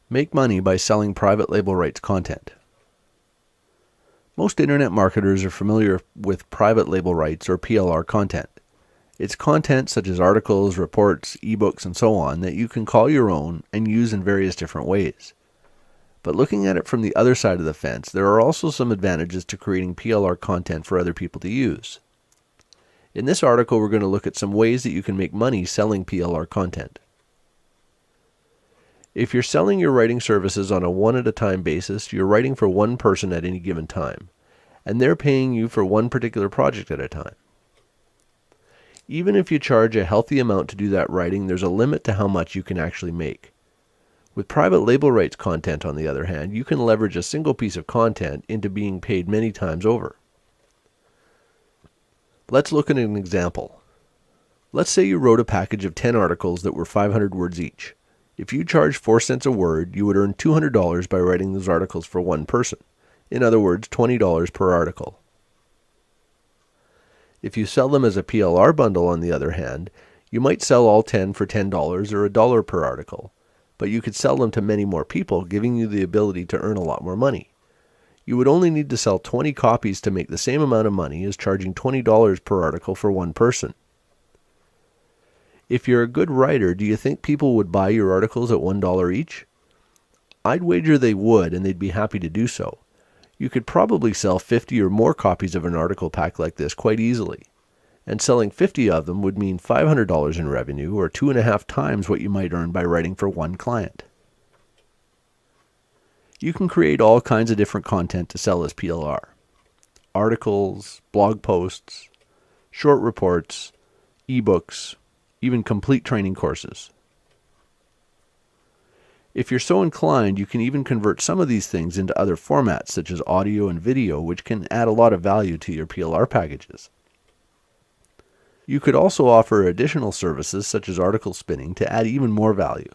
Make money by selling private label rights content. Most internet marketers are familiar with private label rights or PLR content. It's content such as articles, reports, eBooks, and so on that you can call your own and use in various different ways. But looking at it from the other side of the fence, there are also some advantages to creating PLR content for other people to use. In this article, we're going to look at some ways that you can make money selling PLR content. If you're selling your writing services on a one-at-a-time basis, you're writing for one person at any given time, and they're paying you for one particular project at a time. Even if you charge a healthy amount to do that writing, there's a limit to how much you can actually make. With private label rights content, on the other hand, you can leverage a single piece of content into being paid many times over. Let's look at an example. Let's say you wrote a package of 10 articles that were 500 words each. If you charged 4 cents a word, you would earn $200 by writing those articles for one person. In other words, $20 per article. If you sell them as a PLR bundle, on the other hand, you might sell all 10 for $10 or $1 per article, but you could sell them to many more people, giving you the ability to earn a lot more money. You would only need to sell 20 copies to make the same amount of money as charging $20 per article for one person. If you're a good writer, do you think people would buy your articles at $1 each? I'd wager they would, and they'd be happy to do so. You could probably sell 50 or more copies of an article pack like this quite easily, and selling 50 of them would mean $500 in revenue, or 2.5 times what you might earn by writing for one client. You can create all kinds of different content to sell as PLR. Articles, blog posts, short reports, eBooks, even complete training courses. If you're so inclined, you can even convert some of these things into other formats such as audio and video, which can add a lot of value to your PLR packages. You could also offer additional services such as article spinning to add even more value.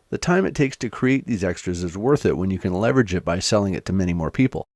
The time it takes to create these extras is worth it when you can leverage it by selling it to many more people.